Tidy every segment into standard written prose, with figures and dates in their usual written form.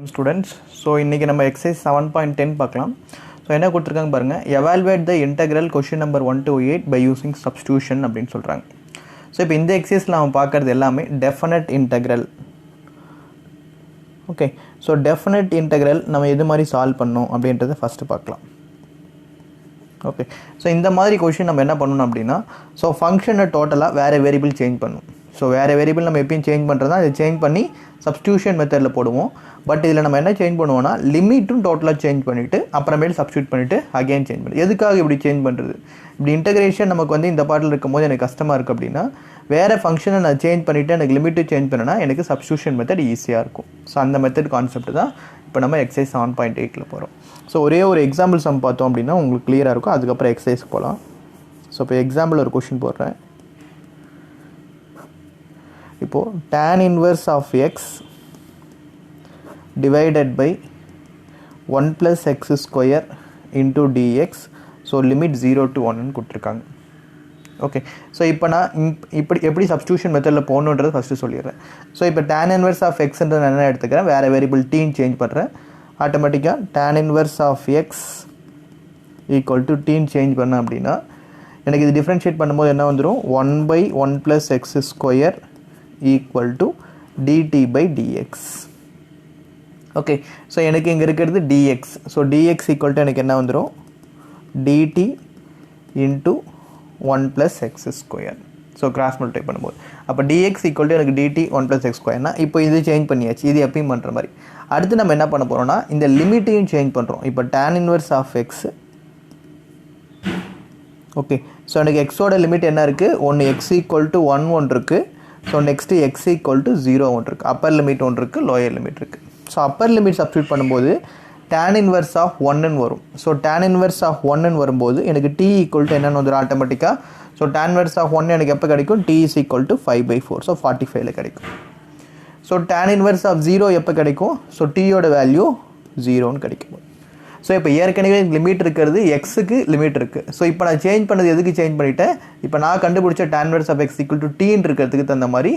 Students, so இன்னைக்கு நம்ம exercise 7.10 பார்க்கலாம். So என்ன கொடுத்திருக்காங்க பாருங்க, evaluate the integral question number 1 to 8 by using substitution அப்படினு சொல்றாங்க. So இப்போ இந்த exerciseல நாம பார்க்கிறது எல்லாமே definite integral. Okay, so definite integral நம்ம எது மாதிரி சால்வ் பண்ணனும் அப்படின்றத ஃபர்ஸ்ட் பார்க்கலாம். Okay, so இந்த மாதிரி क्वेश्चन நம்ம என்ன பண்ணனும் அப்படினா, so ஃபங்க்ஷனை டோட்டலா வேற வேரியபிள் சேஞ்ச் பண்ணனும். So வேற வேரியபிள் நம்ம எப்பவும் சேஞ்ச் பண்றதா இத சேஞ்ச் பண்ணி சப்ஸ்டிடியூஷன் மெத்தட்ல போடுவோம். பட் இதுல நம்ம என்ன சேஞ்ச் பண்ணுவோம்னா லிமிட்டும் டோட்டலா சேஞ்ச் பண்ணிட்டு அப்புறமேல் சப்ஸ்டிடியூட் பண்ணிட்டு அகைன் சேஞ்ச் பண்ணுவோம். எதுக்காக இப்படி சேஞ்ச் பண்றது? இப்படி இன்டகிரேஷன் நமக்கு வந்து இந்த பார்ட்ல இருக்கும்போது எனக்கு கஷ்டமா இருக்கு அப்படினா வேற ஃபங்க்ஷனை நான் சேஞ்ச் பண்ணிட்டு எனக்கு லிமிட் சேஞ்ச் பண்ணனா எனக்கு சப்ஸ்டிடியூஷன் மெத்தட் ஈஸியா இருக்கும். சோ அந்த மெத்தட் கான்செப்ட் தான் இப்போ நம்ம எக்சர்சைஸ் 7.8ல போறோம். சோ ஒரே ஒரு எக்ஸாம்பிள் சம் பார்த்தோம் அப்படினா உங்களுக்கு கிளியரா இருக்கும். அதுக்கு அப்புறம் எக்சர்சைஸ்க்கு போலாம். சோ இப்போ எக்ஸாம்பிள் ஒரு क्वेश्चन போடுறேன். இப்போ tan inverse of x divided by 1 plus x square into dx, so limit 0 to 1 ன்னு கொடுத்திருக்காங்க. ஓகே, ஸோ இப்போ நான் எப்படி சப்ஸ்டிடியூஷன் மெத்தடில் போகணுன்றது ஃபஸ்ட்டு சொல்லிடுறேன். ஸோ இப்போ tan inverse of x நான் என்ன எடுத்துக்கிறேன், வேறு வேரியபிள் டீன்னு சேஞ்ச் பண்ணுறேன். ஆட்டோமேட்டிக்காக tan inverse of x equal to டீன்னு சேஞ்ச் பண்ணேன் அப்படின்னா எனக்கு இது டிஃப்ரென்ஷியேட் பண்ணும்போது என்ன வந்துடும், 1 by 1 plus x square equal to dt by dx. okay, so எனக்கு இங்க இருக்கிறது dx, so dx equal to எனக்கு என்ன வந்துரும், dt into 1 plus x square. so cross multiply பண்ணும்போது அப்ப dx equal to எனக்கு dt 1 plus x square னா இப்போ இது சேஞ்ச் பண்ணியாச்சு. இது எப்பவும் பண்ற மாதிரி அடுத்து நம்ம என்ன பண்ண போறோம்னா இந்த லிமிட்டையும் சேஞ்ச் பண்றோம். இப்போ tan inverse of x, okay, so எனக்கு x ஓட லிமிட் என்ன இருக்கு, ஒன்னு x equal to 1 ஒன்று இருக்கு. So next x equal to 0 ஒன்று இருக்கு. upper limit ஒன்று இருக்கு, lower limit இருக்கு. So upper limit substitute பண்ணும்போது tan inverse of 1 ன்னு வரும். So tan inverse of 1 ன்னு வரும்போது எனக்கு t equal to என்னன்னு வந்துரும் ஆட்டோமேட்டிக்கா. So tan inverse of 1 எனக்கு எப்ப கிடைக்கும், t is equal to 5/4. So 45 ல கிடைக்கும். So tan inverse of 0 எப்ப கிடைக்கும், so t யோட வேல்யூ 0 ன்னு கிடைக்கும். ஸோ இப்போ ஏற்கனவே லிமிட் இருக்கிறது எக்ஸுக்கு லிமிட் இருக்குது. ஸோ இப்போ நான் சேஞ்ச் பண்ணது எதுக்கு சேஞ்ச் பண்ணிட்டேன், இப்போ நான் கண்டுபிடிச்ச tan inverse of x equal to t இருக்கிறதுக்கு தகுந்த மாதிரி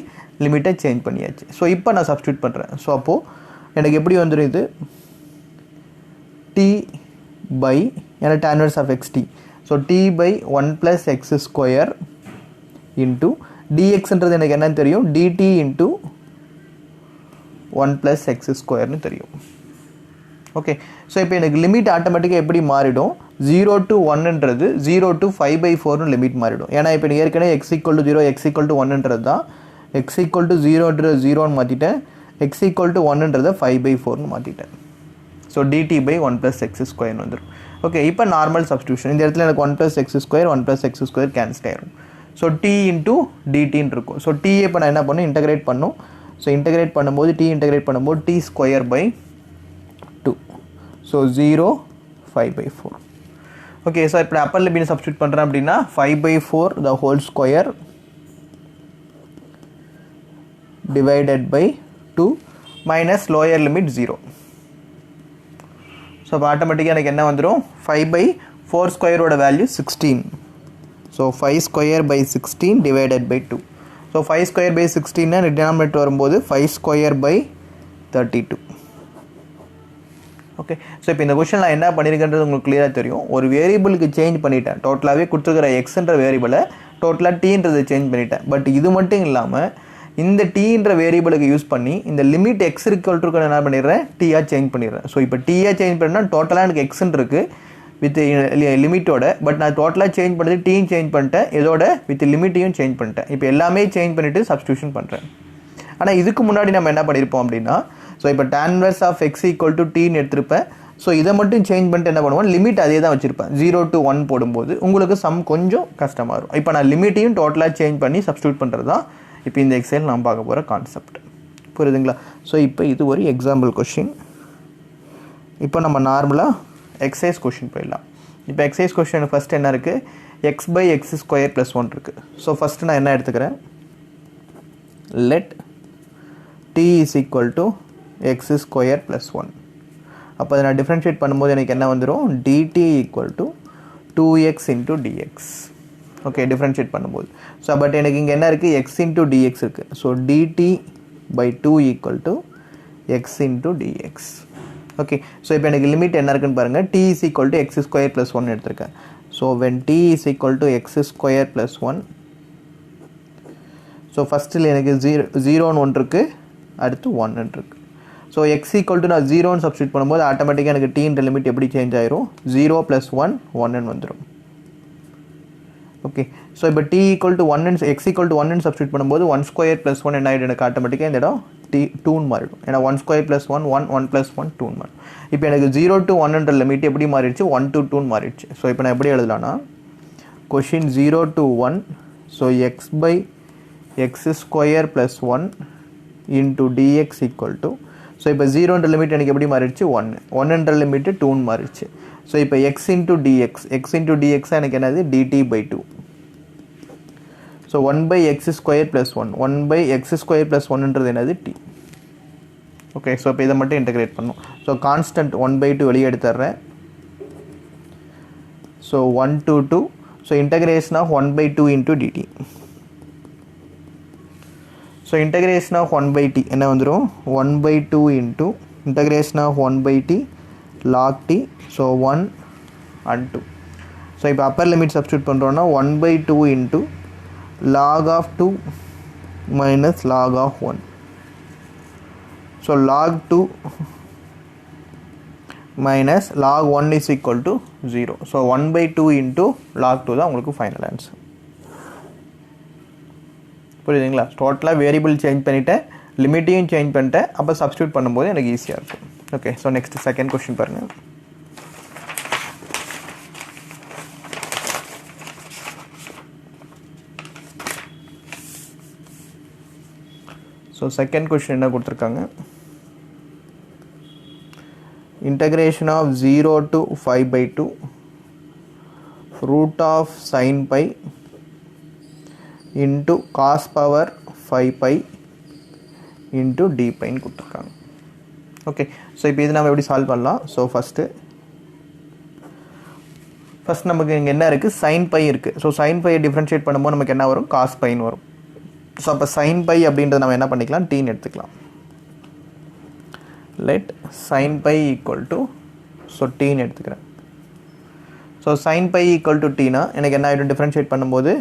லிமிட்டை சேஞ்ச் பண்ணியாச்சு. ஸோ இப்போ நான் சப்ஸ்டியூட் பண்ணுறேன். ஸோ அப்போது எனக்கு எப்படி வந்துடும், இது t by ஏன்னா tan inverse of x t, so t by 1 plus x square into dxன்றது எனக்கு என்னன்னு தெரியும், dt into 1 plus x squareன்னு தெரியும். ஓகே, ஸோ இப்போ எனக்கு லிமிட் ஆட்டோமேட்டிக்காக எப்படி மாறிடும், 0 to 1ன்றது 0 to 5/4னு லிமிட் மாறிடும். ஏன்னா இப்போ ஏற்கனவே x equal to 0 x equal to 1ன்றது தான், x equal to 0ன்றது 0ன்னு மாற்றிட்டேன், x equal to 1ன்றதை 5/4னு மாற்றிட்டேன். So dt by 1 plus x square வந்துடும். ஓகே, இப்போ நார்மல் சப்ஸ்டியூஷன் இந்த இடத்துல எனக்கு 1 plus x square 1 plus x square cancel ஆயிடும். ஸோ t into dtன்னு இருக்கும். ஸோ t இப்போ நான் என்ன பண்ணும், இன்டகிரேட் பண்ணும். ஸோ இன்டகிரேட் பண்ணும்போது t இன்டகிரேட் பண்ணும்போது t square by 2, so 0 5/4. okay, so இப்போ அப்பர் லிமிட் சப்ஸ்டிட்யூட் பண்றேன் அப்படினா 5/4 the whole square divided by 2 minus lower limit 0. so ஆட்டோமேட்டிக்கா எனக்கு என்ன வந்துரும், 5/4 square ஓட value 16. so 5 square by 16 divided by 2. so 5 square by 16 னா டினாமினேட்டர் வரும்போது 5 square by 32. ஓகே, ஸோ இப்போ இந்த கொஸ்டினில் என்ன பண்ணியிருக்கன்றது உங்களுக்கு கிளியராக தெரியும். ஒரு வேரியபிளுக்கு சேஞ்ச் பண்ணிட்டேன், டோட்டலாகவே கொடுத்துருக்கிற எக்ஸ்ன்ற வேரியபிளை டோட்டலாக டீன்றதை சேஞ்ச் பண்ணிட்டேன். பட் இது மட்டும் இல்லாமல் இந்த டீன்ற வேரியபிளுக்கு யூஸ் பண்ணி இந்த லிமிட் எக்ஸ் இருக்கிற என்ன பண்ணிடுறேன், டீயாக சேஞ்ச் பண்ணிடுறேன். ஸோ இப்போ டீயாக சேஞ்ச் பண்ணால் டோட்டலாக எனக்கு எக்ஸ்ன்னு இருக்குது வித் லிமிட்டோட, பட் நான் டோட்டலாக சேஞ்ச் பண்ணது டீயும் சேஞ்ச் பண்ணிட்டேன், இதோட வித் லிமிட்டையும் சேஞ்ச் பண்ணிட்டேன். இப்போ எல்லாமே சேஞ்ச் பண்ணிவிட்டு சப்ஸ்டியூஷன் பண்ணுறேன். ஆனால் இதுக்கு முன்னாடி நம்ம என்ன பண்ணியிருப்போம் அப்படின்னா, ஸோ இப்போ tan inverse of x equal to tன்னு எடுத்திருப்பேன். ஸோ இதை மட்டும் சேஞ்ச் பண்ணிட்டு என்ன பண்ணுவோம், லிமிட் அதே தான் வச்சுருப்பேன். 0 to 1 போடும்போது உங்களுக்கு சம் கொஞ்சம் கஷ்டமாக இருக்கும். இப்போ நான் லிமிட்டையும் டோட்டலாக சேஞ்ச் பண்ணி சப்ஸ்டியூட் பண்ணுறது தான் இப்போ இந்த எக்ஸைல் நான் பார்க்க போகிற கான்செப்ட். புரியுதுங்களா? ஸோ இப்போ இது ஒரு எக்ஸாம்பிள் கொஷின். இப்போ நம்ம நார்மலாக எக்ஸைஸ் கொஷின் போயிடலாம். இப்போ எக்ஸைஸ் கொஷின் ஃபஸ்ட் என்ன இருக்குது, x by x square plus 1 இருக்குது. ஸோ ஃபஸ்ட்டு நான் என்ன எடுத்துக்கிறேன், let t is equal to x square plus 1. அப்போ அதை நான் டிஃப்ரென்ஷியேட் பண்ணும்போது எனக்கு என்ன வந்துடும், dt equal to 2x into dx. Okay, differentiate பண்ணும்போது ஸோ பட் எனக்கு இங்கே என்ன இருக்குது, x into dx இருக்குது. So dt by 2 equal to x into dx. Okay, so இப்போ எனக்கு லிமிட் என்ன இருக்குன்னு பாருங்க. t is equal to x square plus 1 எடுத்திருக்கேன். So when t is equal to x square plus 1, so ஃபர்ஸ்ட்ல எனக்கு 0 ன்னு ஒன்று இருக்கு, அடுத்து 1 ன்னு இருக்கு. So x equal to நான் 0 ன்னு சப்ஸ்டிட்யூட் பண்ணும்போது ஆட்டோமேட்டிக்கா எனக்கு t ன்ற லிமிட் எப்படி சேஞ்ச் ஆயிரும்? 0 plus 1 1 ன்னு வந்துரும். ஓகே, ஸோ இப்போ t equal to 1 and x equal to 1 ன்னு சப்ஸ்டிட்யூட் பண்ணும்போது 1 ஸ்கொயர் ப்ளஸ் 1 என்ன ஆகிடும்? எனக்கு ஆட்டோமேட்டிக்காக இந்த இடம் டூன்னு மாறிடும். ஏன்னா 1 ஸ்கொயர் ப்ளஸ் 1 1 1 ப்ளஸ் 1 2ன்னு மாறிடும். இப்போ எனக்கு 0 to 1ன்ற லிமிட் எப்படி மாறிடுச்சு? 1 to 2ன்னு மாறிடுச்சு. ஸோ இப்போ நான் எப்படி எழுதலாம்னா question 0 to 1, so x by x square plus 1 into dx equal to, so இப்போ 0ன்ற லிமிட் எனக்கு எப்படி மாறிடுச்சு? 1ன்ற லிமிட்டு 2ன்னு மாறிடுச்சு. ஸோ இப்போ x into dx, x into dx எனக்கு என்னது? Dt by 2. So 1 by x square plus 1, 1 by x square plus 1ன்றது என்னது? t. ஓகே, ஸோ இப்போ இதை மட்டும் இன்டகிரேட் பண்ணும். ஸோ கான்ஸ்டன்ட் 1/2 வெளியே எடுத்துடுறேன். So 1 to 2, so integration of 1/2 into dt. So integration of 1/t என்ன வந்துடும்? 1/2 into integration of 1/t log t, so 1 and 2. So இப்போ அப்பர் லிமிட் சப்ஸ்டியூட் பண்ணுறோன்னா 1/2 into log of 2 minus log of 1. So log 2 minus log 1 is equal to 0. So 1/2 into log 2 தான் உங்களுக்கு final answer. புரியுதுங்களா? டோட்டலாக variable change பண்ணிவிட்டேன், லிமிட்டையும் change பண்ணிட்டேன், அப்போ substitute பண்ணும்போது எனக்கு ஈஸியாக இருக்கும். Okay, so next second question பாருங்கள். ஸோ செகண்ட் கொஸ்டின் என்ன கொடுத்துருக்காங்க? Integration of 0 to 5/2 root of sine pi into cos power 5π into d பைன்னு கொடுத்துருக்காங்க. ஓகே, ஸோ இப்போ இது நம்ம எப்படி சால்வ் பண்ணலாம்? ஸோ ஃபஸ்ட்டு நமக்கு இங்கே என்ன இருக்குது? சைன் பை இருக்குது. ஸோ சைன் பையை டிஃப்ரென்ஷியேட் பண்ணும்போது நமக்கு என்ன வரும்? காஸ் பைன்னு வரும். ஸோ அப்போ சைன் பை அப்படின்றத நம்ம என்ன பண்ணிக்கலாம்? டீன்னு எடுத்துக்கலாம். Let sine pi equal to, so டீன்னு எடுத்துக்கிறேன். So sine pi equal to டீனா எனக்கு என்ன ஆகிடும்? டிஃப்ரென்ஷியேட் பண்ணும்போது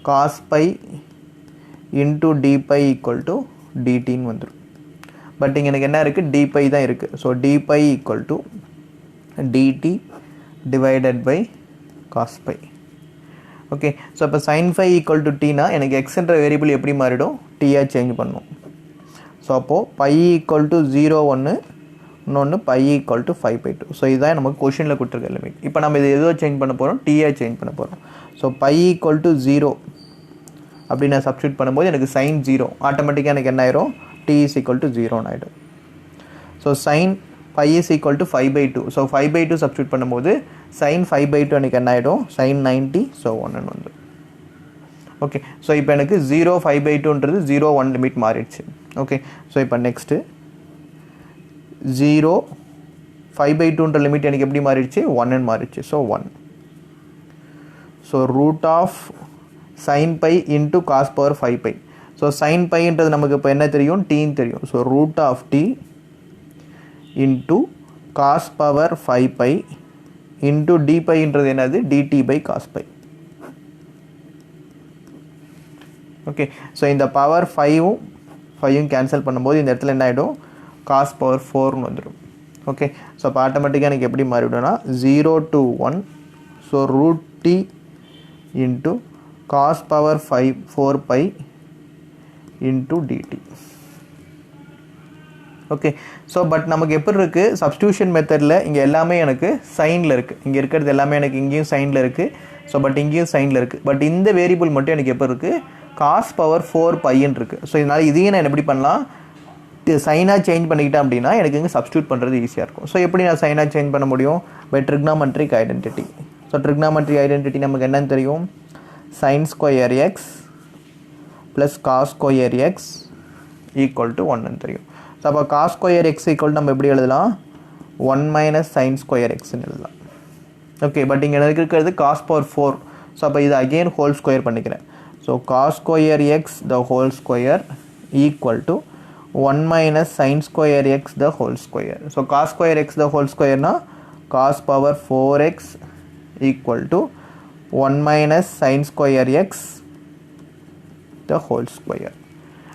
cos pi into d by equal to டிடின்னு வந்துடும். பட் இங்கே எனக்கு என்ன இருக்குது? டி பை தான் இருக்குது. So d by equal to dt divided by cos by. Okay, so இப்போ சைன் ஃபை ஈக்குவல் டு டீனா எனக்கு எக்ஸ்ன்ற வேரியபிள் எப்படி மாறிடும்? டீயாக சேஞ்ச் பண்ணும். ஸோ அப்போது பை ஈக்குவல் டு 0 1, இன்னொன்று பை ஈக்குவல் டு 5/2. ஸோ இதுதான் நமக்கு கொஷினில் கொடுத்துருக்க லிமிட். இப்போ நம்ம இது எதோ சேஞ்ச் பண்ண போகிறோம்? டீயாக சேஞ்ச் பண்ண போகிறோம். ஸோ பை ஈக்குவல் டு 0 அப்படி நான் சப்ஸ்டியூட் பண்ணும்போது எனக்கு சைன் 0 ஆட்டோமேட்டிக்காக எனக்கு என்ன ஆயிரும்? டி இஸ் ஈக்குவல் டு 0ன்னு ஆகிடும். So sine phi is equal to 5/2. So 5/2 substitute பண்ணும்போது சைன் 5/2 எனக்கு என்ன ஆகிடும்? சைன் 90, ஸோ 1ன்னு வந்து. ஓகே, ஸோ இப்போ எனக்கு 0 5/2ன்றது 0 1 லிமிட் மாறிடுச்சு. ஓகே, ஸோ இப்போ நெக்ஸ்ட்டு 0 5/2ன்ற லிமிட் எனக்கு எப்படி மாறிடுச்சு? 1ன்னு மாறிடுச்சு. So 1. So root of sine pi into cos power 5π. So sine பைன்றது நமக்கு இப்போ என்ன தெரியும்? டீன்னு தெரியும். So root of t into cos power 5π into d பைன்றது என்னது? Dt by cos by. Okay, so இந்த பவர் 5ம் கேன்சல் பண்ணும்போது இந்த இடத்துல என்ன ஆகிடும்? காஸ் பவர் 4ன்னு வந்துடும். ஓகே, ஸோ அப்போ ஆட்டோமேட்டிக்காக எனக்கு எப்படி மாறிவிடும்னா 0 to 1, so root t into cos power 4π into dt. Okay, so but நமக்கு எப்படி இருக்குது? சப்ஸ்டியூஷன் மெத்தடில் இங்கே எல்லாமே எனக்கு சைனில் இருக்குது. இங்கே இருக்கிறது எல்லாமே எனக்கு இங்கேயும் சைனில் இருக்குது. ஸோ பட் இங்கேயும் சைனில் இருக்குது. பட் இந்த வேரியபிள் மட்டும் எனக்கு எப்போ இருக்குது? காஸ் பவர் 4πன்னு இருக்குது. ஸோ இதனால் இதையும் நான் எப்படி பண்ணலாம்? சைனாக சேஞ்ச் பண்ணிக்கிட்டேன் அப்படின்னா எனக்கு இங்கே சப்ஸ்டியூட் பண்ணுறது ஈஸியாக இருக்கும். ஸோ எப்படி நான் சைனாக சேஞ்ச் பண்ண முடியும்? By trigonometric identity. So trigonometric identity நமக்கு என்னன்னு தெரியும்? Sine square x plus cos square x equal to 1ன்னு தெரியும். ஸோ அப்போ காஸ் ஸ்கொயர் எக்ஸ் ஈக்குவல் நம்ம எப்படி எழுதலாம்? 1 மைனஸ் சைன் ஸ்கொயர் எக்ஸ்ன்னு எழுதலாம். ஓகே, பட் இங்கே எனக்கு இருக்கிறது காஸ் பவர் 4. ஸோ அப்போ இது அகெயின் ஹோல் ஸ்கொயர் பண்ணிக்கிறேன். So cos square x the whole square equal to 1 minus sin square x the whole square. So cos square x the whole square na cos power 4x equal to 1 minus sin square x the whole square.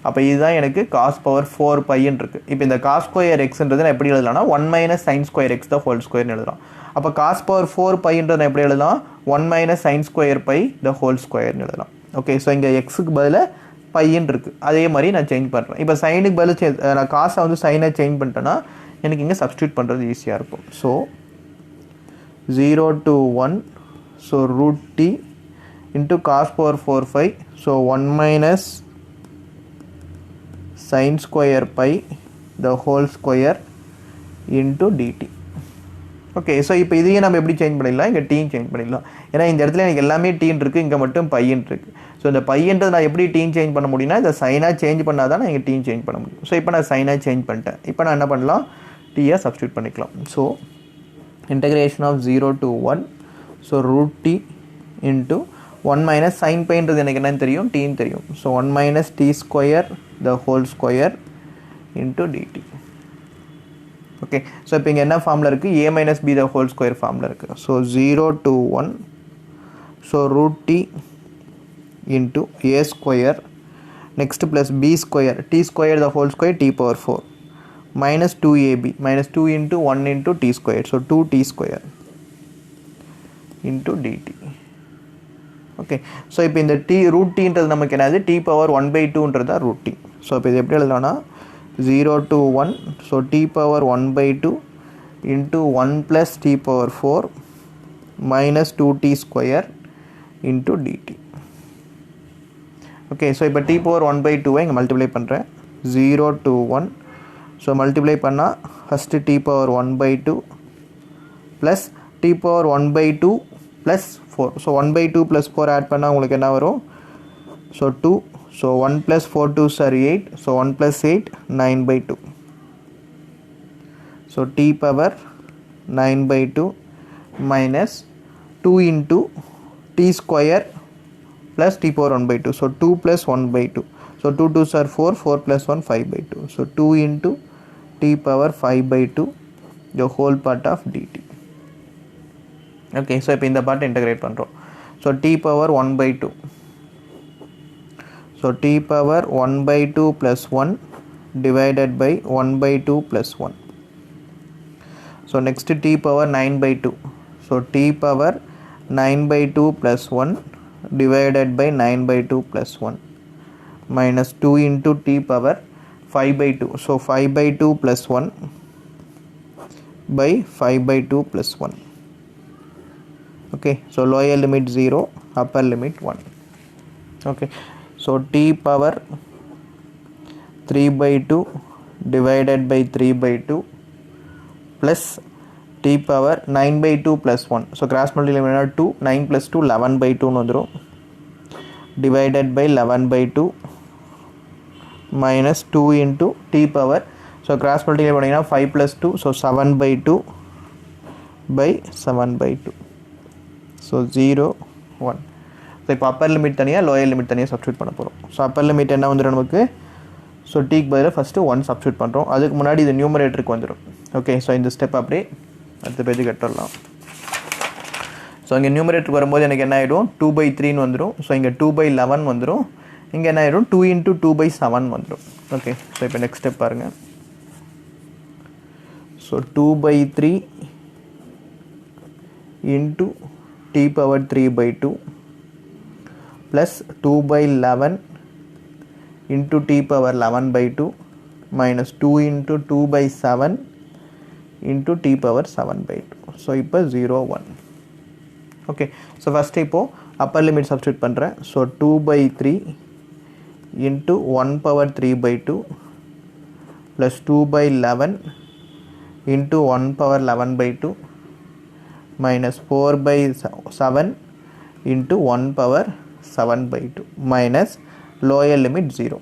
அப்போ இதுதான் எனக்கு cos power 4 பைன்னு இருக்குது. இப்போ இந்த cos square xன்றது நான் எப்படி எழுதலாம்னா 1 minus sin square x the whole square எழுதலாம். அப்போ cos power 4 பைன்றது நான் எப்படி எழுதலாம் 1 minus sin square pi the whole square எழுதலாம். ஓகே, ஸோ இங்கே எக்ஸுக்கு பதிலாக பையன் இருக்குது. அதே மாதிரி நான் சேஞ்ச் பண்ணுறேன். இப்போ சைனுக்கு பதில் நான் காசை வந்து சைனை சேஞ்ச் பண்ணிட்டேன்னா எனக்கு இங்கே சப்ஸ்டியூட் பண்ணுறது ஈஸியாக இருக்கும். So 0 to 1, so root t into cos power 4 phi, so 1 minus sin square pi the whole square into dt. Okay, so இப்போ இதையே நம்ம எப்படி சேஞ்ச் பண்ணிடலாம், இங்கே டீன் சேஞ்ச் பண்ணிடலாம். ஏன்னா இந்த இடத்துல எனக்கு எல்லாமே டீன் இருக்குது, இங்கே மட்டும் பையன் இருக்குது. ஸோ இந்த பையன்றது நான் எப்படி டீன் சேஞ்ச் பண்ண முடியும்னா இந்த சைனாக சேஞ்ச் பண்ணால் தான் நான் இங்கே டீன் சேஞ்ச் பண்ண முடியும். ஸோ இப்போ நான் சைனாக சேஞ்ச் பண்ணிட்டேன். இப்போ நான் என்ன பண்ணலாம், டீயை சப்ஸ்டியூட் பண்ணிக்கலாம். So integration of 0 to 1, so root t into 1 minus sin பைன்றது எனக்கு என்னன்னு தெரியும், டீன்னு தெரியும். So 1 minus t square the whole square into dt. Okay, so இப்போ இங்கே என்ன ஃபார்மில் இருக்குது, a minus b the whole square ஃபார்மில் இருக்குது. So 0 to 1, so root t into a square, next plus b square, t square the whole square t power 4 minus 2ab, minus 2 into 1 into t square, so 2t square into dt. Okay, so இப்போ இந்த t root tன்றது நமக்கு என்னது, t power 1/2ன்றது தான் root t. So இப்போ இது எப்படி எழுதலாம்னா 0 to 1, so t power 1/2 into 1 plus t power 4 minus 2t square into dt. Okay, so இப்போ t power 1/2 இங்கே மல்டிப்ளை பண்ணுறேன். 0 to 1, ஸோ மல்டிப்ளை பண்ணால் first t power 1/2 plus t power 1/2 plus 4. So 1/2 plus 4 add பண்ணால் உங்களுக்கு என்ன வரும், so 2. So 1 plus 4 2s are 8, so 1 plus 8 9/2. So t power 9/2 minus 2 into t square plus t power 1/2. So 2 plus 1/2. So 2 2s are 4, 4 plus 1 5/2. So 2 into t power 5/2 the whole part of dt. Okay, so இப்போ இந்த part integrate பண்ணுறோம். So t power 1/2. So t power 1/2 plus 1 divided by 1/2 plus 1. So next t power 9/2. So t power 9/2 plus 1 divided by 9/2 plus 1 minus 2 into t power 5/2. So 5/2 plus 1 by 5/2 plus 1. Okay, so lower limit 0, upper limit 1. Okay, so t power 3/2 divided by 3/2 plus t power 9/2 plus 1. So cross multiply 2, 9 plus 2 11/2 வந்துரும் divided by 11/2 minus 2 into t power. So cross multiply பண்ணிங்கன்னா 5 plus 2, so 7/2 by 7/2. So 0 1. So இப்போ upper limit தனியாக lower limit தனியாக substitute பண்ண போகிறோம். So upper limit என்ன வந்துடும் நமக்கு, ஸோ டீக்கு பதிலாக ஃபஸ்ட்டு 1 சப்ஸ்டியூட் பண்ணுறோம். அதுக்கு முன்னாடி இது நியூமரேட்டருக்கு வந்துடும். ஓகே, ஸோ இந்த ஸ்டெப் அப்படியே அடுத்த பேஜுக்கு எடுத்துடலாம். ஸோ இங்கே நியூமரேட்டருக்கு வரும்போது எனக்கு என்ன ஆகிடும், 2/3 வந்துடும். ஸோ இங்கே 2/11 வந்துடும். இங்கே என்ன ஆகிடும், 2 into 2/7 வந்துடும். ஓகே, ஸோ இப்போ நெக்ஸ்ட் ஸ்டெப் பாருங்கள். So 2/3 into t power 3/2 plus 2/11 into t power 11/2 minus 2 into 2/7 into t power 7/2. So இப்போ 0 1. Okay, so first இப்போ upper limit substitute பண்ணுறேன். So 2/3 into 1 power 3/2 plus 2/11 into 1 power 11/2 minus 4/7 into 1 power 7/2 minus lower limit 0.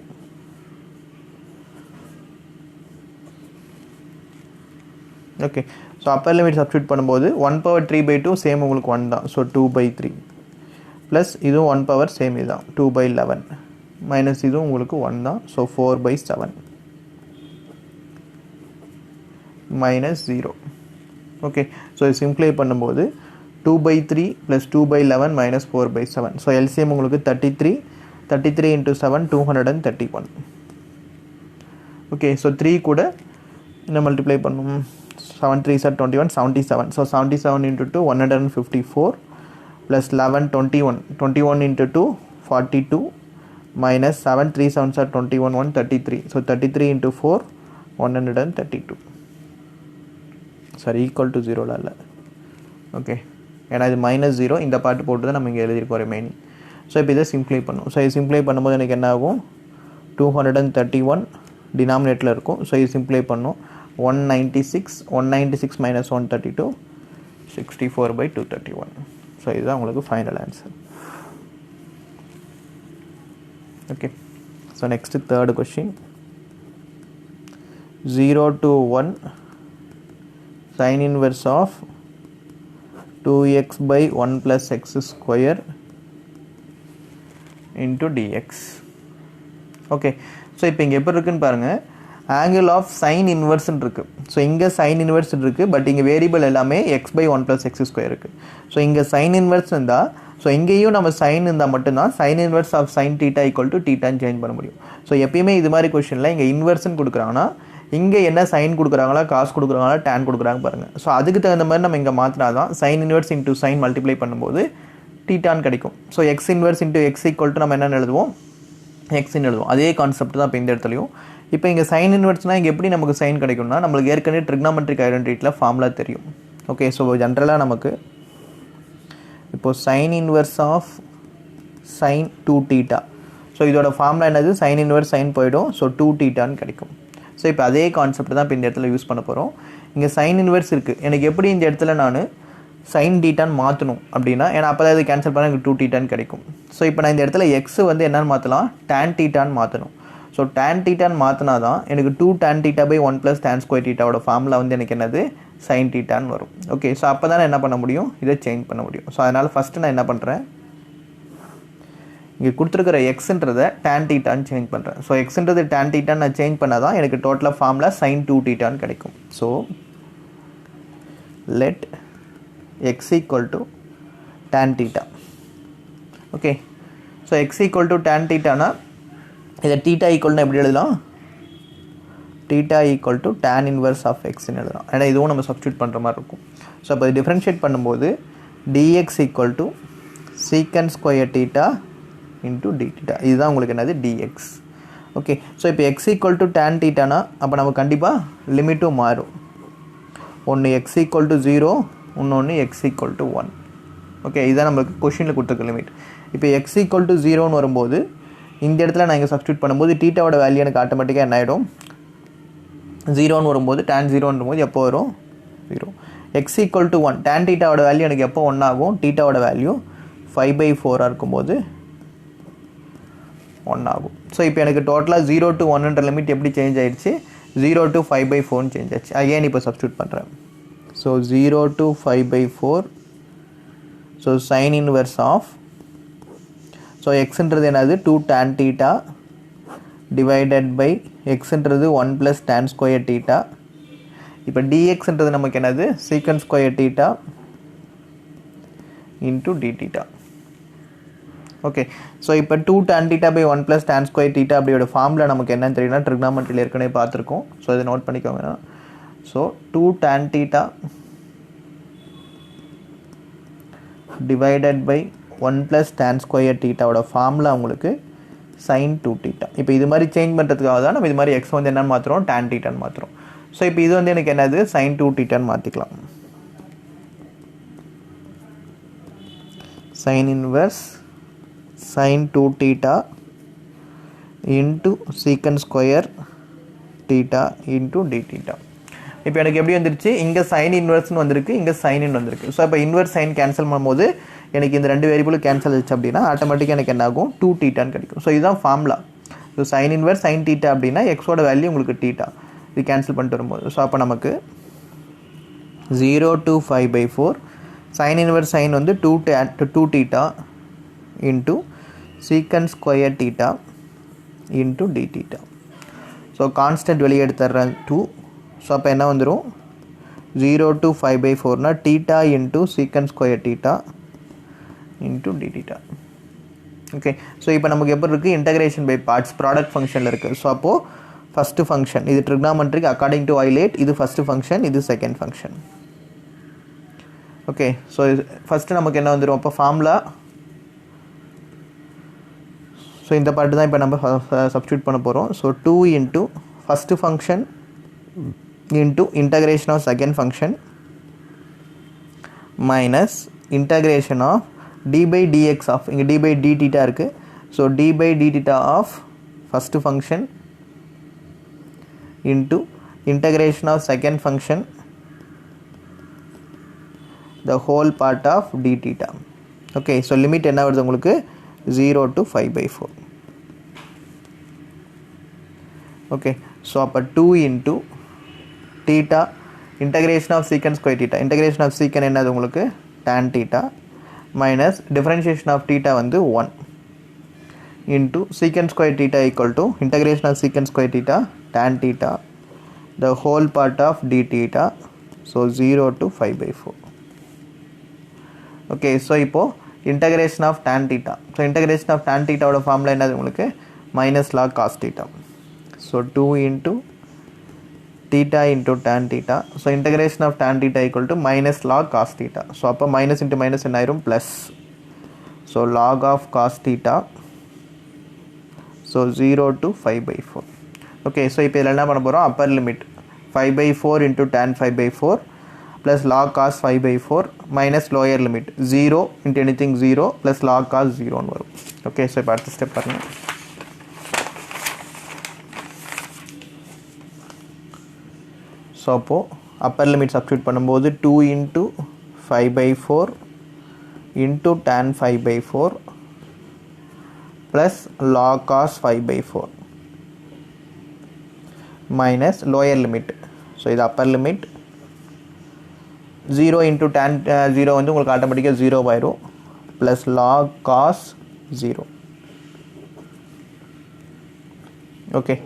Okay, so upper limit substitute பண்ணும்போது 1 power 3/2 same உங்களுக்கு 1 தான். So 2/3 plus இதுவும் 1 power same இதுதான் 2/11 minus இதுவும் உங்களுக்கு 1 தான். ஸோ 4/7. minus 0. Okay, so இது simplify பண்ணும்போது 2/3 plus 2/11 minus 4/7. So LCM உங்களுக்கு 33 into 7 231. Okay, so 3 கூட இன்னும் multiply பண்ணும் 7 3s are 21 77. So 77 into 2 154 plus 11 21 into 2 42 minus 7 3 7s are 21 133. So 33 into 4 132. Sorry, equal to 0 la illa. Okay, ஏன்னா இது -0 இந்த பார்ட் போட்டு தான் நம்ம இங்கே எழுதியிருக்கோம் ரிமைனிங். ஸோ இப்போ இதை சிம்ப்ளை பண்ணும். ஸோ இது சிம்ப்ளை பண்ணும்போது எனக்கு என்ன ஆகும் 231 டினாமினேட்டில் இருக்கும். ஸோ இது சிம்ப்ளை பண்ணும் 196 minus 132 64/231. ஸோ இதுதான் உங்களுக்கு final answer. Okay, so next third question 0 to 1 sin inverse of 2x by 1 plus x square into dx. Okay, so இப்போ இங்கே எப்படி இருக்குன்னு பாருங்கள், ஆங்கிள் ஆஃப் சைன் இன்வெர்ஸ்ன்னு இருக்குது. ஸோ இங்கே சைன் இன்வெர்ஸ் இருக்குது, பட் இங்கே வேரியபிள் எல்லாமே எக்ஸ் பை 1 + x² இருக்குது. ஸோ இங்கே சைன் இன்வெர்ஸ் இருந்தால், ஸோ இங்கேயும் நம்ம சைன் இருந்தால் மட்டும்தான் sine inverse of sine theta equal to தீட்டான்னு சேஞ்ச் பண்ண முடியும். ஸோ எப்பயுமே இது மாதிரி கொஸ்டினில் இங்கே இன்வெர்ஸ்ன்னு கொடுக்குறாங்கன்னா இங்கே என்ன சைன் கொடுக்குறாங்களா, காசு கொடுக்குறாங்களா, டேன் கொடுக்குறாங்க பாருங்கள். ஸோ அதுக்கு தகுந்த மாதிரி நம்ம இங்கே மாற்றினா தான் sign inverse into sine multiply பண்ணும்போது தீட்டான்னு கிடைக்கும். So X inverse into X equal to நம்ம என்னென்னு எழுதுவோம், எக்ஸ்ன்னு எழுதுவோம். அதே கான்செப்ட் தான் இப்போ இந்த இடத்துலையும். இப்போ இங்கே சைன் இன்வெர்ஸ்னால் இங்கே எப்படி நமக்கு சைன் கிடைக்கும்னா, நம்மளுக்கு ஏற்கனவே ட்ரிக்னாமெட்ரிக் ஐடென்டிட்டியில் ஃபார்முலா தெரியும். ஓகே, ஸோ ஜென்ரலாக நமக்கு இப்போது sine inverse of sine 2θ. So இதோட ஃபார்முலா என்னது, சைன் இன்வெர்ஸ் சைன் போயிடும், ஸோ 2θன்னு கிடைக்கும். ஸோ இப்போ அதே கான்செப்ட் தான் இப்போ இந்த இடத்துல யூஸ் பண்ண போகிறோம். இங்கே சைன் இன்வெர்ஸ் இருக்குது, எனக்கு எப்படி இந்த இடத்துல நான் சைன் தீட்டான்னு மாற்றணும் அப்படின்னா, ஏன்னா அப்போ தான் இது கேன்சல் பண்ணால் எனக்கு 2θன்னு கிடைக்கும். ஸோ இப்போ நான் இந்த இடத்துல எக்ஸ் வந்து என்னென்னு மாற்றலாம், டேன் தீட்டான்னு மாற்றணும். ஸோ டேன் தீட்டான்னு மாற்றினா தான் எனக்கு 2 tan θ by 1 + tan square தீட்டாவோட formula வந்து எனக்கு என்னது சைன் தீட்டான்னு வரும். ஓகே, ஸோ அப்போ தான் என்ன பண்ண முடியும், இதை சேஞ்ச் பண்ண முடியும். ஸோ அதனால் ஃபஸ்ட்டு நான் என்ன பண்ணுறேன், இங்கே கொடுத்துருக்கிற எக்ஸுன்றதை டேன் தீட்டான்னு சேஞ்ச் பண்ணுறேன். ஸோ எக்ஸுன்றது டேன் தீட்டான்னு நான் சேஞ்ச் பண்ணால் தான் எனக்கு டோட்டலாக ஃபார்முலா சைன் 2θன்னு கிடைக்கும். So let x equal to tan theta. Okay, so x equal to tan தீட்டானா இதை தீட்டா ஈக்குவல்னு எப்படி எழுதலாம், theta equal to tan inverse of எக்ஸ்ன்னு எழுதலாம். ஏன்னா இதுவும் நம்ம சப்ஸ்டியூட் பண்ணுற மாதிரி இருக்கும். ஸோ அப்போ இது டிஃப்ரென்ஷியேட் பண்ணும்போது dx equal to secant square theta into dθ. இதுதான் உங்களுக்கு என்னது dx. ஓகே, ஸோ இப்போ எக்ஸ் ஈக்குவல் டு டேன் தீட்டானா அப்போ நம்ம கண்டிப்பாக லிமிட்டும் மாறும். ஒன்று எக்ஸ் ஈக்குவல் டு 0, இன்னொன்று எக்ஸ் ஈக்குவல் டு 1. ஓகே, இதுதான் நம்மளுக்கு கொஷினில் கொடுத்துருக்க லிமிட். இப்போ எக்ஸ் ஈக்குவல் டு 0ன்னு வரும்போது இந்த இடத்துல நான் இங்கே சப்ஸ்டியூட் பண்ணும்போது தீட்டாவோட வேல்யூ எனக்கு ஆட்டோமேட்டிக்காக என்ன ஆகிடும், 0ன்னு வரும்போது tan 0ன்னும் போது எப்போ வரும் 0. எக்ஸ் ஈக்குவல் டு 1, tan தீட்டாவோட வேல்யூ எனக்கு எப்போ 1 ஆகும், தீட்டாவோட வேல்யூ 5/4 இருக்கும்போது 1 ஆகும். ஸோ இப்போ எனக்கு டோட்டலாக 0 to 1ன்ற லிமிட் எப்படி சேஞ்ச் ஆகிடுச்சு, 0 to 5/4 சேஞ்ச் ஆச்சு. அகைன் இப்போ சப்ஸ்டியூட் பண்ணுறேன். So 0 to 5/4. So sine inverse of, so எக்ஸுன்றது என்னது 2 tan θ டிவைடட் பை எக்ஸுன்றது 1 + tan ஸ்கொயர் தீட்டா. இப்போ dxன்றது நமக்கு என்னது secant square theta into dθ. Okay, so இப்போ 2 tan θ by 1 + tan square theta அப்படியோட ஃபார்முலா நமக்கு என்னன்னு தெரியும்னா ட்ரிக்னாமெட்ரியில் ஏற்கனவே பார்த்துருக்கோம். ஸோ இதை நோட் பண்ணிக்கோங்க. So 2 tan θ divided by 1 + tan square தீட்டாவோட ஃபார்முலா உங்களுக்கு sin 2θ. இப்போ இது மாதிரி சேஞ்ச் பண்ணுறதுக்காக தான் நம்ம இது மாதிரி எக்ஸ் வந்து என்னென்னு மாற்றுறோம், tan θன்னு மாற்றுறோம். ஸோ இப்போ இது வந்து எனக்கு என்னது sin 2θன்னு மாற்றிக்கலாம். sin inverse sin 2θ into secant square theta into dθ. இப்போ எனக்கு எப்படி வந்துருச்சு, இங்கே சைன் இன்வெர்ஸ்னு வந்திருக்கு, இங்கே சைன் வந்திருக்கு. ஸோ இப்போ இன்வெர்ஸ் சைன் கேன்சல் பண்ணும்போது எனக்கு இந்த ரெண்டு வேரியபிளும் கேன்சல் ஆச்சு அப்படின்னா ஆட்டோமேட்டிக்காக எனக்கு என்ன ஆகும் 2θன்னு கிடைக்கும். ஸோ இதுதான் formula. So sine inverse sine theta அப்படின்னா எக்ஸோட வேல்யூ உங்களுக்கு தீட்டா, இது கேன்சல் பண்ணிட்டு வரும்போது. ஸோ அப்போ நமக்கு 0 to 5/4 சைன் இன்வெர்ஸ் சைன் வந்து 2θ into secant square theta into dθ. So constant வெளியே எடுத்துடுறேன் 2. ஸோ அப்போ என்ன வந்துடும் 0 to 5/4 theta into secant square theta into d theta. Okay so இப்போ நமக்கு எப்படி இருக்குது இன்டகிரேஷன் பை பார்ட்ஸ் ப்ராடக்ட் ஃபங்க்ஷனில் இருக்குது. ஸோ அப்போது ஃபஸ்ட்டு ஃபங்க்ஷன் இது ட்ரிக்னாமெட்ரிக் அக்கார்டிங் டு ஐலேட், இது ஃபஸ்ட்டு ஃபங்க்ஷன், இது second function. Okay so first நமக்கு என்ன வந்துடும் அப்போ ஃபார்முலா. ஸோ இந்த பார்ட்டு தான் இப்போ நம்ம சப்ஸ்டியூட் பண்ண போகிறோம். So 2 into first function into integration of second function minus integration of d by dx of இங்கே d by d theta இருக்குது. So d by d theta of first function into integration of second function the whole part of d theta. okay so limit என்ன வருது உங்களுக்கு 0 to 5/4. okay so அப்போ 2 into theta integration of secant square theta, integration of secant என்னது உங்களுக்கு tan theta minus differentiation of theta வந்து 1 into secant square theta equal to integration of secant square theta tan theta the whole part of d theta, so 0 to 5/4. okay so இப்போ integration of tan theta, so integration of tan theta ஓட formula என்னது உங்களுக்கு minus log cos theta. so 2 into theta into tan theta, so integration of tan theta equal to minus log cos theta. so அப்போ minus into minus என்ன ஆயிரும் plus, so log of cos theta, so 0 to 5/4. okay so இப்போ இதில் என்ன பண்ண போகிறோம் upper limit 5/4 into tan 5/4 plus log cos 5/4 minus lower limit 0 into anything 0 plus log cos 0 வரும். okay so இப்போ அடுத்த ஸ்டெப் பாருங்க. ஸோ அப்போது அப்பர் லிமிட் சப்ஸ்டியூட் பண்ணும்போது 2 into 5/4 into tan 5/4 plus log cos 5/4 minus lower limit. So இது upper limit 0 into tan 0 வந்து உங்களுக்கு ஆட்டோமேட்டிக்காக 0 ஆயிரும் plus log cos 0. Okay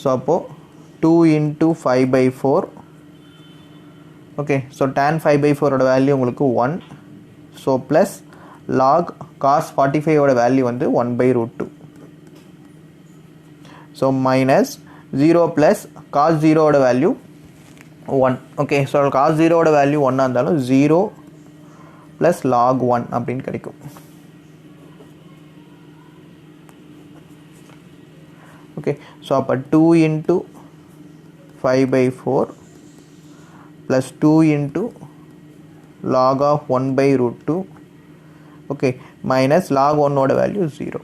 so அப்போது 2 into 5/4. okay so tan 5/4 ஓட வேல்யூ உங்களுக்கு 1, so plus log cos 45 ஓட வேல்யூ வந்து 1/√2, so minus 0 plus cos 0 ஓட வேல்யூ 1. okay so cos 0 ஓட வேல்யூ 1 இருந்தாலும் 0 plus log 1 அப்படின்னு கிடைக்கும். okay so அப்போ 2 into 5/4 plus 2 into log of 1/√2 okay minus log 1 ஓட வேல்யூ 0.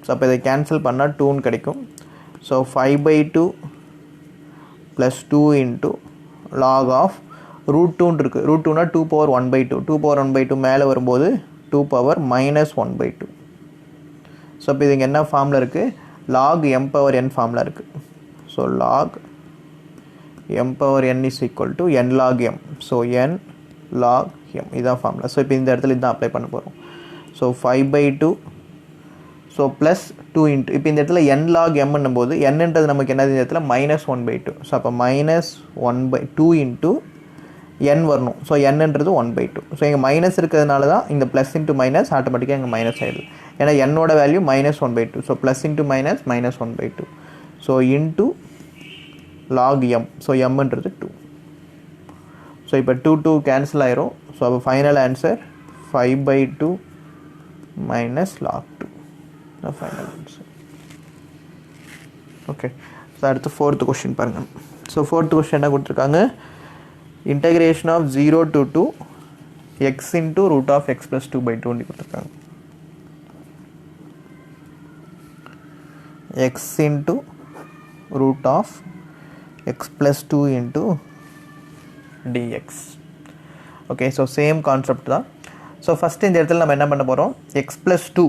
ஸோ அப்போ இதை கேன்சல் பண்ணால் 2ன்னு கிடைக்கும். So 5/2 plus 2 into log of √2 இருக்குது. √2னா 2 power 1/2, 2 power 1/2 மேலே வரும்போது 2 power minus 1/2. ஸோ இப்போ இது இங்கே என்ன ஃபார்மில் இருக்குது log m power n ஃபார்மில் இருக்குது. So log m power n is equal to n log m, so n log m இதான் ஃபார்முலா. ஸோ இப்போ இந்த இடத்துல இதுதான் அப்ளை பண்ண போகிறோம். ஸோ 5/2 ஸோ ப்ளஸ் 2 இன்ட்டு இப்போ இந்த இடத்துல n log m போது nன்றது நமக்கு என்னது இந்த இடத்துல -1/2. ஸோ அப்போ -1/2 இன்ட்டு n வரணும். ஸோ nன்றது 1/2. ஸோ இங்கே மைனஸ் இருக்கிறதுனால தான் இந்த ப்ளஸ் இன்ட்டு மைனஸ் ஆட்டோமேட்டிக்காக இங்கே மைனஸ் ஆகிடுது. ஏன்னா என்னோட வேல்யூ -1/2. So plus into minus -1/2. So into log m, so mன்றது 2. ஸோ இப்போ 2 கேன்சல் ஆயிரும். ஸோ அப்போ final answer 5/2 minus log 2 the final answer. Okay so அடுத்து 4th கொஸ்டின் பாருங்கள். ஸோ 4th கொஸ்டின் என்ன கொடுத்துருக்காங்க integration of 0 to 2 x into root of x plus 2/2 கொடுத்துருக்காங்க. x into root of x plus 2 into dx. Okay so same concept தான். So first இந்த இடத்துல நம்ம என்ன பண்ண போகிறோம் எக்ஸ் ப்ளஸ் 2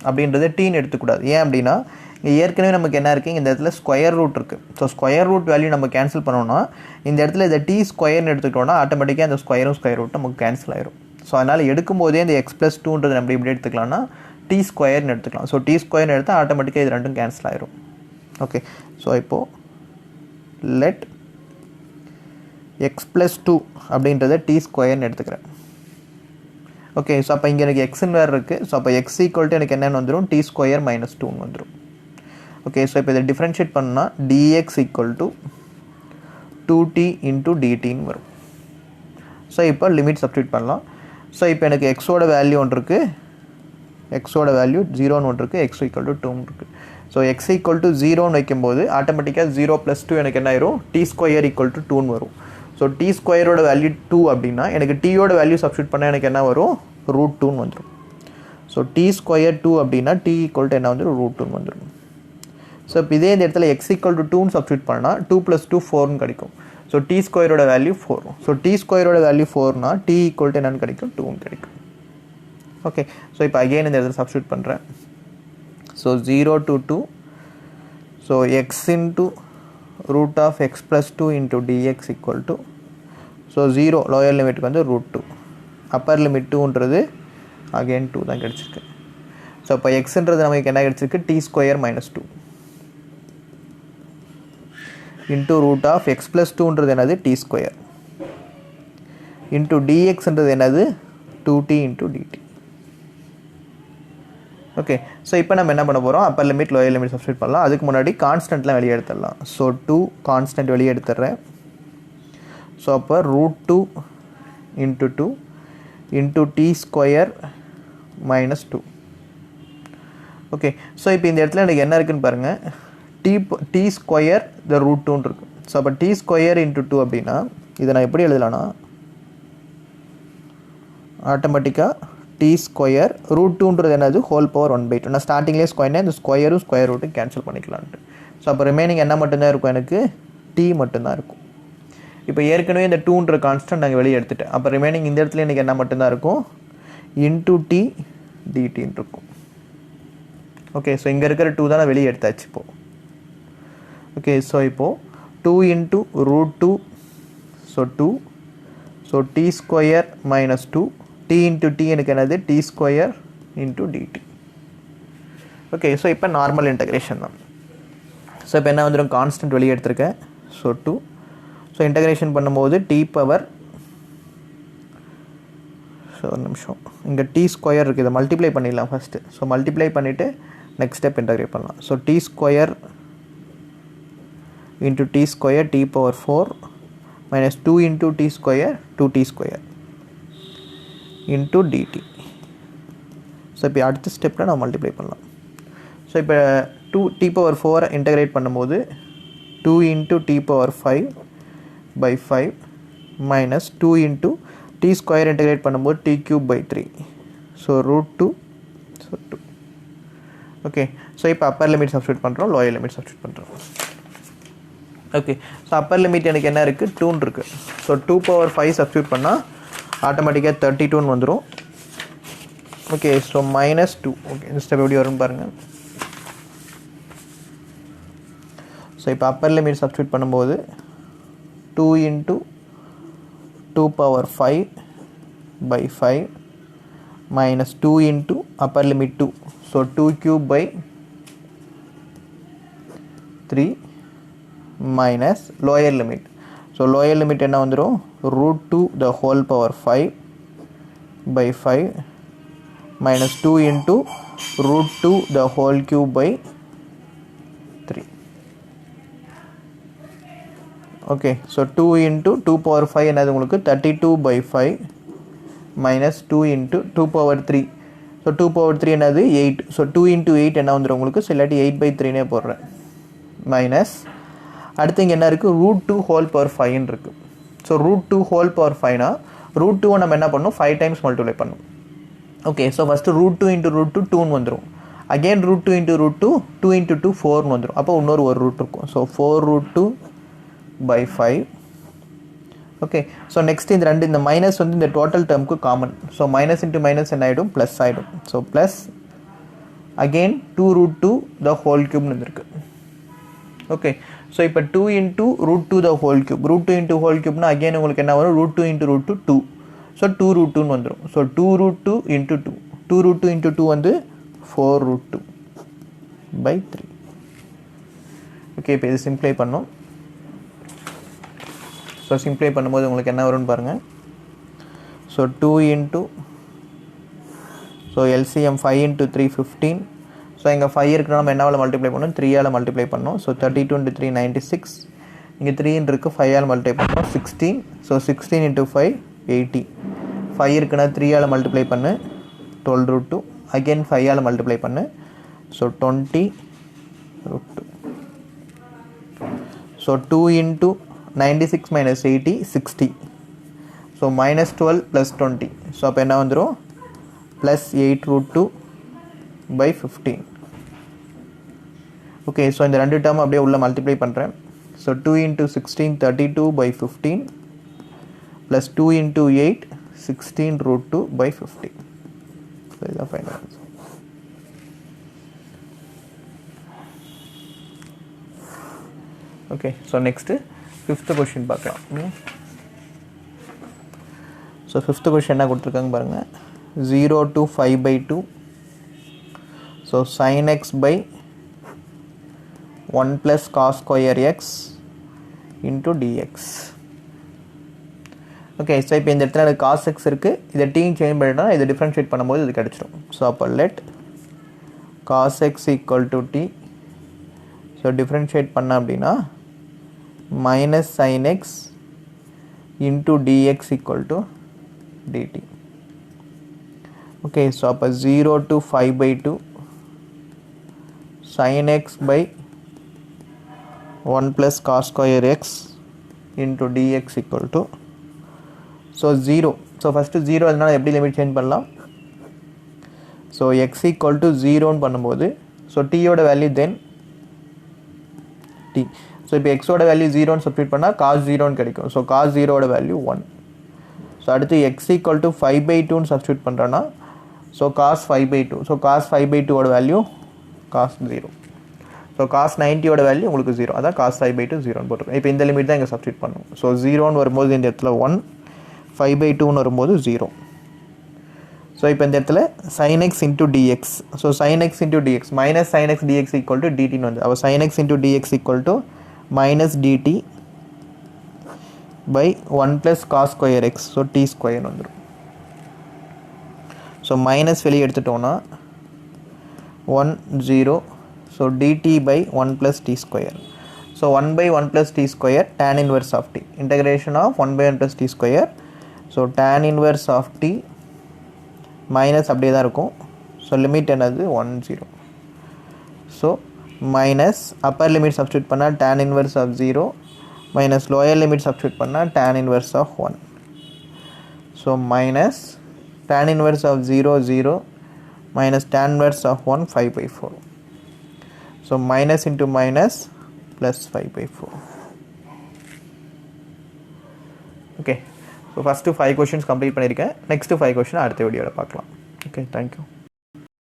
அப்படின்றது டீன்னு எடுத்துக்கூடாது. ஏன் அப்படின்னா இங்கே ஏற்கனவே நமக்கு என்ன இருக்குது இந்த இடத்துல ஸ்கொயர் ரூட் இருக்குது. ஸோ ஸ்கொயர் ரூட் வேல்யூ நம்ம கேன்சல் பண்ணோம்னா இந்த இடத்துல இதை டி ஸ்கொயர்னு எடுத்துக்கிட்டோம்னா ஆட்டோமேட்டிக்காக அந்த ஸ்கொயரும் ஸ்கொயர் ரூட் நமக்கு கேன்சல் ஆயிரும். ஸோ அதனால் எடுக்கும்போதே இந்த எக்ஸ் ப்ளஸ் 2ன்றது நம்ம எப்படி எடுத்துக்கலாம்னா டி ஸ்கொயர்னு எடுத்துக்கலாம். ஸோ டி ஸ்கொயர்னு எடுத்தால் ஆட்டோமேட்டிக்காக இது ரெண்டும் கேன்சல் ஆயிரும். ஓகே ஸோ இப்போது லெட் எக்ஸ் ப்ளஸ் டூ அப்படின்றத டி ஸ்கொயர்னு எடுத்துக்கிறேன். ஓகே, ஸோ அப்போ இங்கே எனக்கு எக்ஸ்ன்னு வேறு இருக்குது. ஸோ அப்போ எக்ஸ் ஈக்குவல் எனக்கு என்னென்னு வந்துடும், டி ஸ்கொயர் மைனஸ் டூன்னு வந்துடும். ஓகே, ஸோ இப்போ இதை டிஃப்ரென்ஷியேட் பண்ணால் dx equal to 2t into டிடின்னு வரும். ஸோ இப்போ லிமிட் சப்ஸ்டியூட் பண்ணலாம். ஸோ இப்போ எனக்கு எக்ஸோட வேல்யூ ஒன்று இருக்குது, எக்ஸோட வேல்யூ 0ன்னு ஒன்று இருக்குது, எக்ஸ் ஈக்குவல் டு 2ன்னு இருக்குது. ஸோ எக்ஸ் ஈக்குவல் டு 0ன்னு வைக்கும்போது ஆட்டோமேட்டிக்காக 0 + 2 எனக்கு என்ன ஆயிரும், டி ஸ்கொயர் ஈக்குவல் டு 2ன்னு வரும். ஸோ டி ஸ்கொயரோட வேல்யூ 2 அப்படின்னா எனக்கு டீயோட வேல்யூ சப்ஸ்டியூட் பண்ணால் எனக்கு என்ன வரும், √2ன்னு வந்துடும். ஸோ டி ஸ்கொயர் 2 அப்படின்னா டி ஈக்குவல் டு என்ன வந்துடும், √2ன்னு வந்துடும். ஸோ இப்போ இதே இந்த இடத்துல எக்ஸ் ஈக்குவல் டு 2ன்னு சப்ஸ்டியூட் பண்ணால் 2 + 2 4ன்னு கிடைக்கும். ஸோ டி ஸ்கொயரோட வேல்யூ 4. ஸோ டி ஸ்கொயரோட வேல்யூ 4னா டி ஈக்குவல் டு என்னன்னு கிடைக்கும், 2ன்னு கிடைக்கும். ஓகே, ஸோ இப்போ அகெயின் இந்த இடத்துல சப்ஸ்டியூட் பண்ணுறேன். So 0 to 2, so x into root of x plus 2 into dx equal to, so 0 lower லிமிட்டுக்கு வந்து √2, அப்பர் லிமிட் 2ன்றது அகெயின் 2 தான் கிடச்சிருக்கு. ஸோ இப்போ எக்ஸுன்றது நமக்கு என்ன கிடச்சிருக்கு, t square minus 2 into root of x plus 2ன்றது என்னது, டி ஸ்கொயர் இன்ட்டு டிஎக்ஸ்ன்றது என்னது, 2t into dt. Okay, so இப்போ நம்ம என்ன பண்ண போகிறோம், upper limit lower limit substitute பண்ணலாம். அதுக்கு முன்னாடி கான்ஸ்டன்ட்லாம் வெளியே எடுத்துடலாம். ஸோ 2 கான்ஸ்டன்ட் வெளியே எடுத்துடுறேன். ஸோ அப்போ √2 into 2 into t square minus 2. Okay, so இப்போ இந்த இடத்துல எனக்கு என்ன இருக்குதுன்னு பாருங்கள், டி ஸ்கொயர் த √2ன்னு இருக்குது. ஸோ அப்போ டி ஸ்கொயர் இன்ட்டு 2 அப்படின்னா இதை நான் எப்படி எழுதலாம்னா, ஆட்டோமேட்டிக்காக டி ஸ்கொயர் √2ன்றது என்னது, ஹோல் பவர் 1/2. நான் ஸ்டார்டிங்லேயே ஸ்கொயர்னே இந்த ஸ்கொயரும் ஸ்கொயர் ரூட்டும் கேன்சல் பண்ணிக்கலான்ட்டு. ஸோ அப்போ ரிமைனிங் என்ன மட்டும்தான் இருக்கும், எனக்கு டி மட்டும்தான் இருக்கும். இப்போ ஏற்கனவே இந்த 2ன்ற கான்ஸ்டன்ட் நாங்கள் வெளியே எடுத்துட்டேன். அப்போ ரிமைனிங் இந்த இடத்துல எனக்கு என்ன மட்டும்தான் இருக்கும், இன்ட்டு டி டிடின்னு இருக்கும். ஓகே, ஸோ இங்கே இருக்கிற 2 தான் நான் வெளியே எடுத்தாச்சு இப்போது. ஓகே, ஸோ இப்போது 2 into √2, so 2, so t square minus 2, t into t எனக்கு என்னது, t square into dt. Okay, so இப்போ நார்மல் இன்டகிரேஷன் தான். ஸோ இப்போ என்ன வந்துடும், கான்ஸ்டன்ட் வெளியே எடுத்திருக்கேன். ஸோ 2, ஸோ இன்டகிரேஷன் பண்ணும்போது டி பவர், ஸோ ஒரு நிமிஷம், இங்கே டி ஸ்கொயர் இருக்குது, இதை மல்டிப்ளை பண்ணிடலாம் ஃபஸ்ட்டு. ஸோ மல்டிப்ளை பண்ணிவிட்டு நெக்ஸ்ட் ஸ்டெப் இன்டகிரேட் பண்ணலாம். So t square into t square t power 4 minus 2 into t square 2t square into dt. So இப்போ அடுத்த ஸ்டெப்பில் நான் மல்டிப்ளை பண்ணலாம். ஸோ இப்போ 2t பவர் 4 இன்டகிரேட் பண்ணும்போது 2 into t power 5/5 minus 2 into t square integrate பண்ணும்போது t³/3, so √2, so 2. Okay, so இப்போ upper limit substitute பண்ணுறோம், லோயர் லிமிட் சப்ஸ்டியூட் பண்ணுறோம். ஓகே, ஸோ அப்பர் லிமிட் எனக்கு என்ன இருக்குது, 2ன்னு இருக்குது. ஸோ 2/5 சப்ஸ்டியூட் பண்ணால் ஆட்டோமேட்டிக்காக 32ன்னு வந்துடும். Okay, so -2. ஓகே, இந்த ஸ்டெப் எப்படி வரும்னு பாருங்கள். ஸோ இப்போ அப்பர் லிமிட் சப்ஸ்டியூட் பண்ணும்போது 2 into 2/5/5 minus 2 into upper limit 2, so 2³/3 minus lower limit. So lower limit என்ன வந்துடும், √2 the whole power 5/5 minus 2 into √2 the whole cube/3. Okay, so 2 into 2/5 என்னது உங்களுக்கு 32/5 மைனஸ் 2 into 2/3. ஸோ 2/3 என்னது 8. ஸோ 2 into 8 என்ன வந்துடும் உங்களுக்கு, so இல்லாட்டி 8/3னே போடுறேன். மைனஸ் அடுத்து இங்கே என்ன இருக்குது, √2 whole power 5ன்னு இருக்குது. ஸோ √2 whole power 5னா √2 நம்ம என்ன பண்ணணும், 5 டைம்ஸ் மல்டிப்ளை பண்ணணும். ஓகே, ஸோ ஃபஸ்ட்டு √2 இன்ட்டு √2 2ன்னு வந்துடும். அகெயின் √2 இன்ட்டு √2 2 இன்ட்டு 2 4ன்னு வந்துடும். அப்போ இன்னொரு ஒரு ரூட் இருக்கும். ஸோ 4√2/5. ஓகே, ஸோ நெக்ஸ்ட் இந்த மைனஸ் வந்து இந்த டோட்டல் டேர்முக்கு common. So minus into minus என்ன ஆகிடும், ப்ளஸ் ஆகிடும். So plus again 2√2 the whole cube வந்துருக்கு. ஓகே, ஸோ இப்போ 2 into √2 the whole cube. √2 into whole க்யூப்னா அகெயின் உங்களுக்கு என்ன வரும், √2 இன்ட்டு √2 2. ஸோ 2√2ன்னு வந்துடும். ஸோ 2√2 இன்ட்டு 2, 2√2 இன்ட்டு 2 வந்து 4√2/3. ஓகே, இப்போ இது சிம்ப்ளை பண்ணோம். ஸோ சிம்ப்ளை பண்ணும்போது உங்களுக்கு என்ன வரும்னு பாருங்கள். So 2 into so LCM 5 into 3 15. So இங்கே 5 இருக்குன்னா நம்ம என்னவால் மல்டிப்ளை பண்ணணும், 3ஆல் மல்டிப்ளை பண்ணணும். So 32 into 3 96. இங்கே 3 இருக்குது, 5ஆல் மல்டிப்ளை பண்ணணும் 16. So 16 into 5 80. 5 இருக்குன்னா 3ஆல் மல்டிப்ளை பண்ணு 12 root 2. அகெயின் 5ஆல் மல்டிப்ளை பண்ணு. So 20 root 2. So 2 into 96 minus 80 60. So minus 12 plus 20. So அப்போ என்ன வந்துடும், plus 8 root 2 by 15. Okay, so இந்த ரெண்டு டேர்ம் அப்படியே உள்ள மல்டிப்ளை பண்ணுறேன். So 2 into 16 32 by 15 plus 2 into 8 16 root 2 by 15. So இதுதான் final answer. Okay, so next 5th question பார்க்கலாம். ஸோ 5th கொஷின் என்ன கொடுத்துருக்காங்க பாருங்கள். 0 to 5 by 2. So sin x by 1 plus cos square x into dx. Okay, so இப்போ இந்த இடத்துல எனக்கு cos x இருக்குது, இதை t சேஞ்ச் பண்ணிட்டோம்னா இதை டிஃப்ரென்ஷியேட் பண்ணும்போது இது கிடச்சிடும். ஸோ அப்போ let cos x equal to t. So differentiate பண்ண அப்படின்னா minus sin x into dx equal to dt. Okay, so அப்போ 0 to 5 by 2 sin x by 1 plus cos square x into dx equal to, so 0. So first 0 அதனால எப்படி லிமிட் சேஞ்ச் பண்ணலாம். So x equal to 0 பண்ணும்போது so t ஓட வேல்யூ then t. So இப்போ x ஓட வேல்யூ 0 சப்ஸ்டிட்யூட் பண்ணால் cos 0 கிடைக்கும். ஸோ cos 0 ஓட வேல்யூ 1. ஸோ அடுத்து x equal to 5 by 2 substitute பண்ணுறோன்னா so cos 5 by 2. So cos 5 by 2 ஓட வேல்யூ cos 0. ஸோ cos 90 ஓட வேல்யூ உங்களுக்கு 0. அதான் cos 5 by 2 0 போட்டுருக்கோம். இப்போ இந்த லிமிட் தான் இங்கே சப்ஸ்டிட்யூட் பண்ணணும். ஸோ 0ன்னு வரும்போது இந்த இடத்துல 1, 5 by 2ன்னு வரும்போது 0. ஸோ இப்போ இந்த இடத்துல sin x into dx. So sin x into dx minus sin x dx equal to dtன்னு வந்து அப்போ sin x into dx equal to minus dt by 1 plus cos square x. So t ஸ்கொயர்னு வந்துடும். So minus வெளியே எடுத்துட்டோன்னா 1 0. So dt by 1 plus t square. So 1 by 1 plus t square tan inverse of t. Integration of 1 by 1 plus t square. So tan inverse of t minus அப்படியே தான் இருக்கும். So limit என்னது 1 0. So minus upper limit substitute பண்ணால் tan inverse of 0 minus lower limit substitute பண்ணால் tan inverse of 1. So minus tan inverse of 0 0 minus tan inverse of 1 5 by 4. So minus into minus plus 5 by 4. Okay, so first 5 questions complete பண்ணிருக்கேன். Next 5 question அடுத்த வீடியோல பார்க்கலாம். Okay, thank you.